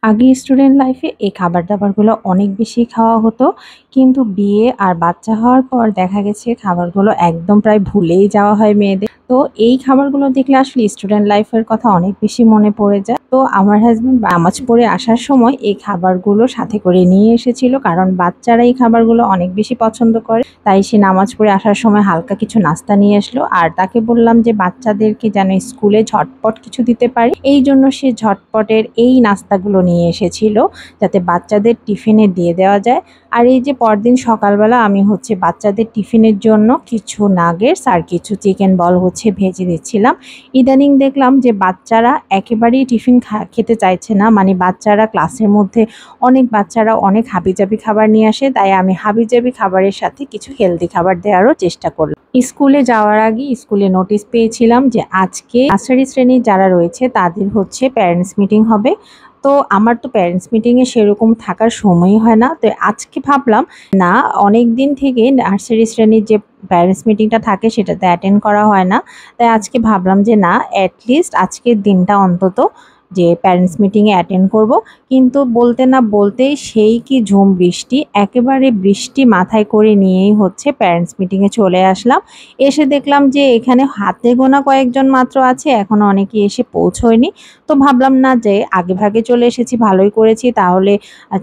আগে স্টুডেন্ট লাইফে এই খাবার-দাবারগুলো অনেক বেশি খাওয়া হতো। কিন্তু বিয়ে আর বাচ্চা হওয়ার পর দেখা গেছে খাবারগুলো একদম প্রায় ভুলেই যাওয়া হয় মেয়েদের। তো এই খাবারগুলো দেখলে আসলে স্টুডেন্ট লাইফের কথা অনেক বেশি মনে পড়ে যায়। তো আমার হাসব্যান্ড নামাজ পড়ে আসার সময় এই খাবারগুলো সাথে করে নিয়ে এসেছিল। কারণ বাচ্চারা এই খাবারগুলো অনেক বেশি পছন্দ করে। তাই সে নামাজ পড়ে আসার সময় হালকা কিছু নাস্তা নিয়ে আসলো। আর তাকে বললাম যে বাচ্চাদেরকে যেন স্কুলে ঝটপট কিছু দিতে পারি। এইজন্য সে ঝটপটের এই নাস্তাগুলো নিয়ে এসেছিল যাতে বাচ্চাদের টিফিনে দিয়ে দেওয়া যায়। আর এই যে পরদিন সকালবেলা আমি বাচ্চাদের টিফিনের জন্য কিছু নাগেটস আর কিছু চিকেন বল ভেজে দিচ্ছিলাম। ইদানিং দেখলাম যে বাচ্চারা একেবারেই টিফিন খেতে চাইছে না। মানে বাচ্চারা ক্লাসের মধ্যে অনেক বাচ্চারা অনেক হাবিজাবি খাবার নিয়ে আসে। তাই আমি হাবিজাবি খাবারের সাথে কিছু হেলদি খাবার দেওয়ারও চেষ্টা করলাম। স্কুলে যাওয়ার আগে স্কুলে নোটিশ পেয়েছিলাম যে আজকে নার্সারি শ্রেণীর যারা রয়েছে তাদের প্যারেন্টস মিটিং হবে। তো আমার তো প্যারেন্টস মিটিংয়ে সেরকম থাকার সময়ই হয় না। তো আজকে ভাবলাম না, অনেক দিন থেকে নার্সারি শ্রেণীর যে প্যারেন্টস মিটিংটা থাকে সেটাতে অ্যাটেন্ড করা হয় না। তাই আজকে ভাবলাম যে না, অ্যাটলিস্ট আজকের দিনটা অন্তত যে প্যারেন্টস মিটিংয়ে অ্যাটেন্ড করব। কিন্তু বলতে না বলতেই সেই কি ঝুম বৃষ্টি, একেবারে বৃষ্টি মাথায় করে নিয়েই প্যারেন্টস মিটিংয়ে চলে আসলাম। এসে দেখলাম যে এখানে হাতে গোনা কয়েকজন মাত্র আছে, এখনো অনেকে এসে পৌঁছয়নি। তো ভাবলাম না যে আগেভাগে চলে এসেছি, ভালোই করেছি, তাহলে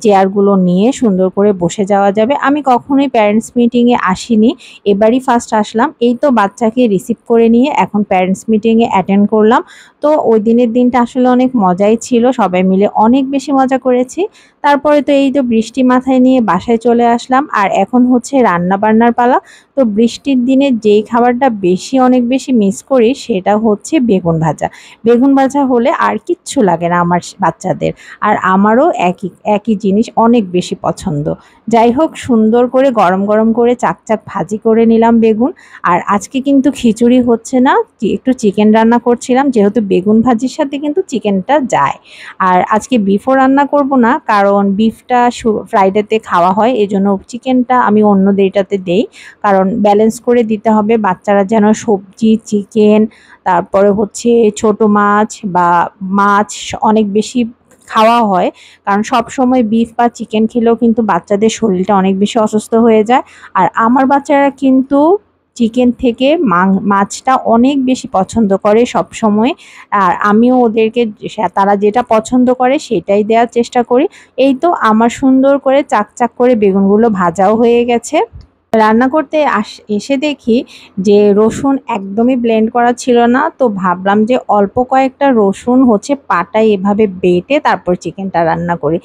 চেয়ারগুলো নিয়ে সুন্দর করে বসে যাওয়া যাবে। আমি কখনোই প্যারেন্টস মিটিংয়ে আসিনি, এবারই ফার্স্ট আসলাম। এই তো বাচ্চাকে রিসিভ করে নিয়ে এখন প্যারেন্টস মিটিংয়ে অ্যাটেন্ড করলাম। তো ওই দিনের দিনটা আসলে অনেক মজাই ছিল, সবাই মিলে অনেক বেশি মজা করেছি। তারপরে তো এই তো বৃষ্টি মাথায় নিয়ে বাসায় চলে আসলাম, আর এখন রান্না বান্নার পালা। তো বৃষ্টির দিনে যেই খাবারটা অনেক বেশি মিস করি সেটা বেগুন ভাজা। বেগুন ভাজা হলে আর কিচ্ছু লাগে না আমার বাচ্চাদের, আর আমারও একই একই জিনিস অনেক বেশি পছন্দ। যাই হোক, সুন্দর করে গরম গরম করে চাকচাক ভাজি করে নিলাম বেগুন। আর আজকে কিন্তু খিচুড়ি হচ্ছে না, একটু চিকেন রান্না করছিলাম, যেহেতু বেগুন ভাজির সাথে কিন্তু চিকেনটা যায়। আর আজকে বিফও রান্না করব না, কারণ বিফটা ফ্রাইডেতে খাওয়া হয়, এজন্য চিকেনটা আমি অন্য ডেটাতে দেই। কারণ ব্যালেন্স করে দিতে হবে, বাচ্চারা যেন সবজি, চিকেন, তারপরে ছোট মাছ বা মাছ অনেক বেশি খাওয়া হয়। কারণ সব সময় বিফ বা চিকেন খেলেও কিন্তু বাচ্চাদের শরীরটা অনেক বেশি অসুস্থ হয়ে যায়। আর আমার বাচ্চারা কিন্তু চিকেন থেকে মাছটা অনেক বেশি পছন্দ করে সব সময়। আর আমিও ওদেরকে তারা যেটা পছন্দ করে সেটাই দেওয়ার চেষ্টা করি। এই তো আমার সুন্দর করে চাকচাক করে বেগুনগুলো ভাজাও হয়ে গেছে। রান্না করতে এসে দেখি যে রসুন একদমই ব্লেন্ড করা ছিল না। তো ভাবলাম যে অল্প কয়েকটা রসুন পাটায় এভাবে বেটে তারপর চিকেনটা রান্না করি।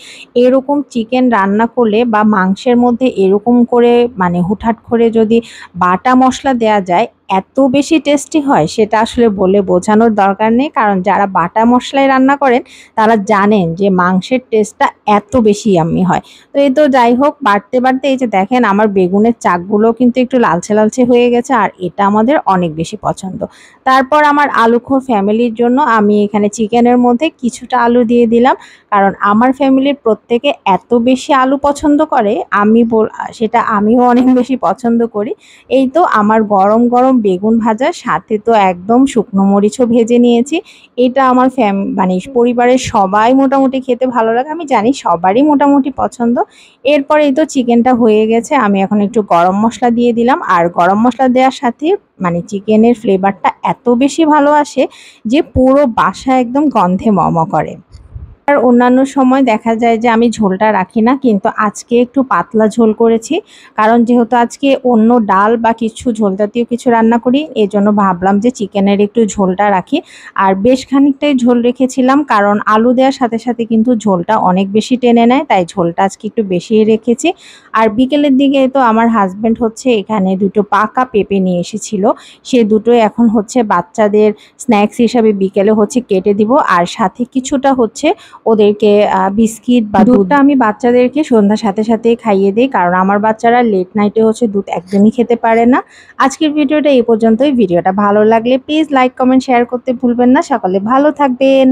এরকম চিকেন রান্না করলে বা মাংসের মধ্যে এরকম করে মানে হুটহাট করে যদি বাটা মশলা দেয়া যায়, এত বেশি টেস্টি হয় সেটা আসলে বলে বোঝানোর দরকার নেই। কারণ যারা বাটা মশলায় রান্না করেন তারা জানেন যে মাংসের টেস্টটা এত বেশি ইয়াম্মি হয়। তো এই তো যাই হোক, বাড়তে বাড়তে এই যে দেখেন আমার বেগুনের চাকগুলো কিন্তু একটু লালচে লালচে হয়ে গেছে, আর এটা আমাদের অনেক বেশি পছন্দ। তারপর আমার আলুখোর ফ্যামিলির জন্য আমি এখানে চিকেনের মধ্যে কিছুটা আলু দিয়ে দিলাম। কারণ আমার ফ্যামিলির প্রত্যেকে এত বেশি আলু পছন্দ করে, সেটা আমিও অনেক বেশি পছন্দ করি। এই তো আমার গরম গরম বেগুন ভাজা, সাথে তো একদম শুকনো মরিচও ভেজে নিয়েছি। এটা আমার মানে পরিবারের সবাই মোটামুটি খেতে ভালো লাগে, আমি জানি সবারই মোটামুটি পছন্দ। এরপরে এই তো চিকেনটা হয়ে গেছে, আমি এখন একটু গরম মশলা দিয়ে দিলাম। আর গরম মশলা দেওয়ার সাথে মানে চিকেনের ফ্লেভারটা এত বেশি ভালো আসে যে পুরো বাসা একদম গন্ধে ম করে। আর অন্যান্য সময় দেখা যায় যে আমি ঝোলটা রাখি না, কিন্তু আজকে একটু পাতলা ঝোল করেছি। কারণ যেহেতু আজকে অন্য ডাল বা কিছু ঝোল জাতীয় কিছু রান্না করি, এজন্য ভাবলাম যে চিকেনের একটু ঝোলটা রাখি। আর বেশ খানিকটাই ঝোল রেখেছিলাম, কারণ আলু দেওয়ার সাথে সাথে কিন্তু ঝোলটা অনেক বেশি টেনে নেয়, তাই ঝোলটা আজকে একটু বেশিই রেখেছি। আর বিকেলের দিকে তো আমার হাজব্যান্ড এখানে দুটো পাকা পেঁপে নিয়ে এসেছিল, সে দুটোই এখন বাচ্চাদের স্ন্যাক্স হিসাবে বিকেলে কেটে দিব। আর সাথে কিছুটা ওদেরকে বিস্কিট বা দুধটা আমি বাচ্চাদেরকে সন্ধ্যার সাথে সাথে খাইয়ে দিই, কারণ আমার বাচ্চারা লেট নাইটে দুধ একদমই খেতে পারে না। আজকের ভিডিওটা এই পর্যন্তই। ভিডিওটা ভালো লাগলে প্লিজ লাইক, কমেন্ট, শেয়ার করতে ভুলবেন না। সকলে ভালো থাকবেন।